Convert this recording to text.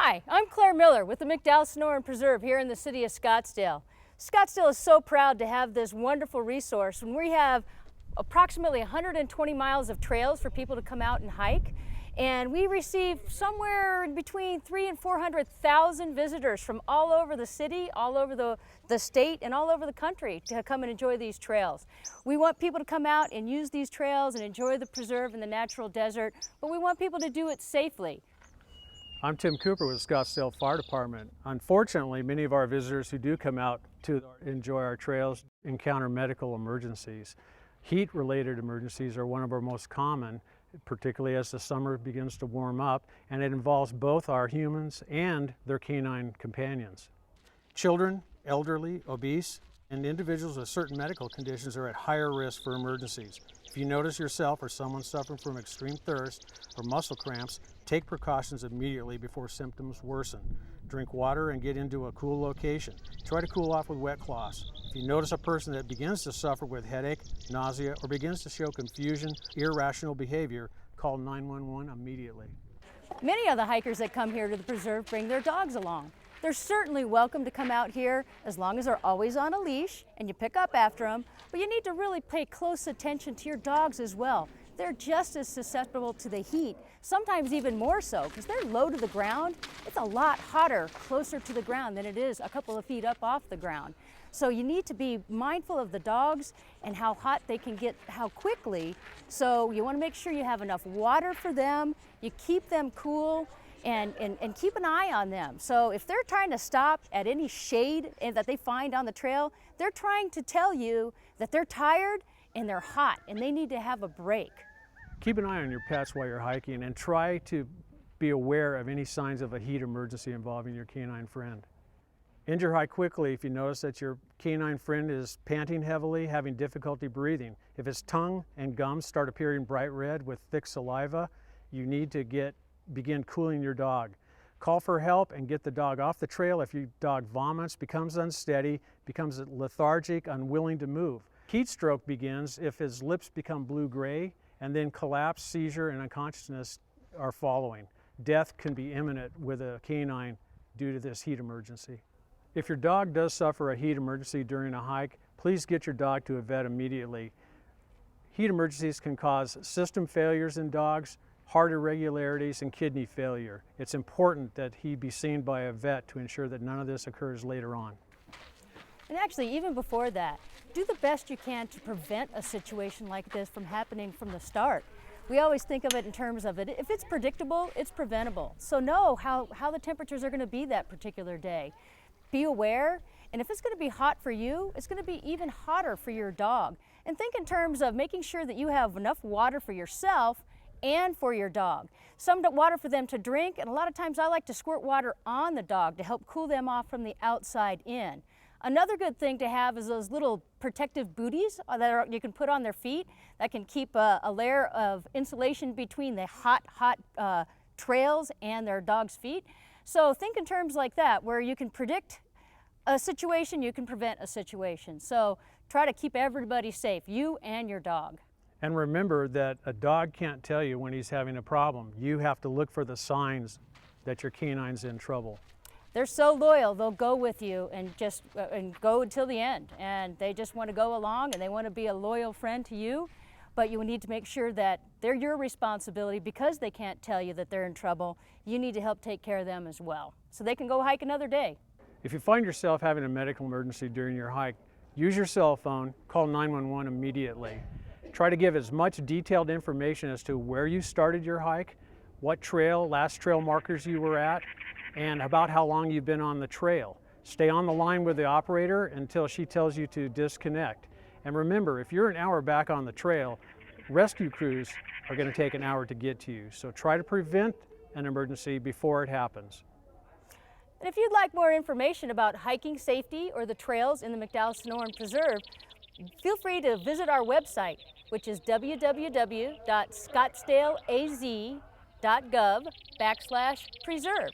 Hi, I'm Claire Miller with the McDowell Sonoran Preserve here in the city of Scottsdale. Scottsdale is so proud to have this wonderful resource, and we have approximately 120 miles of trails for people to come out and hike. And we receive somewhere between 300,000 and 400,000 visitors from all over the city, all over the state, and all over the country to come and enjoy these trails. We want people to come out and use these trails and enjoy the preserve and the natural desert, but we want people to do it safely. I'm Tim Cooper with the Scottsdale Fire Department. Unfortunately, many of our visitors who do come out to enjoy our trails encounter medical emergencies. Heat-related emergencies are one of our most common, particularly as the summer begins to warm up, and it involves both our humans and their canine companions. Children, elderly, obese, and individuals with certain medical conditions are at higher risk for emergencies. If you notice yourself or someone suffering from extreme thirst or muscle cramps, take precautions immediately before symptoms worsen. Drink water and get into a cool location. Try to cool off with wet cloths. If you notice a person that begins to suffer with headache, nausea, or begins to show confusion, irrational behavior, call 911 immediately. Many of the hikers that come here to the preserve bring their dogs along. They're certainly welcome to come out here as long as they're always on a leash and you pick up after them, but you need to really pay close attention to your dogs as well. They're just as susceptible to the heat, sometimes even more so, because they're low to the ground. It's a lot hotter closer to the ground than it is a couple of feet up off the ground. So you need to be mindful of the dogs and how hot they can get, how quickly. So you want to make sure you have enough water for them, you keep them cool, and keep an eye on them. So if they're trying to stop at any shade that they find on the trail, they're trying to tell you that they're tired and they're hot and they need to have a break. Keep an eye on your pets while you're hiking and try to be aware of any signs of a heat emergency involving your canine friend. End your hike quickly if you notice that your canine friend is panting heavily, having difficulty breathing. If his tongue and gums start appearing bright red with thick saliva, you need to begin cooling your dog. Call for help and get the dog off the trail if your dog vomits, becomes unsteady, becomes lethargic, unwilling to move. Heat stroke begins if his lips become blue-gray, and then collapse, seizure, and unconsciousness are following. Death can be imminent with a canine due to this heat emergency. If your dog does suffer a heat emergency during a hike, please get your dog to a vet immediately. Heat emergencies can cause system failures in dogs, heart irregularities, and kidney failure. It's important that he be seen by a vet to ensure that none of this occurs later on. And actually, even before that, do the best you can to prevent a situation like this from happening from the start. We always think of it in terms of it. If it's predictable, it's preventable. So know how the temperatures are going to be that particular day. Be aware, and if it's going to be hot for you, it's going to be even hotter for your dog. And think in terms of making sure that you have enough water for yourself and for your dog. Some water for them to drink, and a lot of times I like to squirt water on the dog to help cool them off from the outside in. Another good thing to have is those little protective booties that you can put on their feet that can keep a layer of insulation between the hot trails and their dog's feet. So think in terms like that, where you can predict a situation, you can prevent a situation. So try to keep everybody safe, you and your dog. And remember that a dog can't tell you when he's having a problem. You have to look for the signs that your canine's in trouble. They're so loyal, they'll go with you and just go until the end. And they just want to go along and they want to be a loyal friend to you. But you need to make sure that they're your responsibility because they can't tell you that they're in trouble. You need to help take care of them as well, so they can go hike another day. If you find yourself having a medical emergency during your hike, use your cell phone, call 911 immediately. Try to give as much detailed information as to where you started your hike, what last trail markers you were at, and about how long you've been on the trail. Stay on the line with the operator until she tells you to disconnect. And remember, if you're an hour back on the trail, rescue crews are going to take an hour to get to you. So try to prevent an emergency before it happens. And if you'd like more information about hiking safety or the trails in the McDowell Sonoran Preserve, feel free to visit our website, which is www.scottsdaleaz.gov/preserve.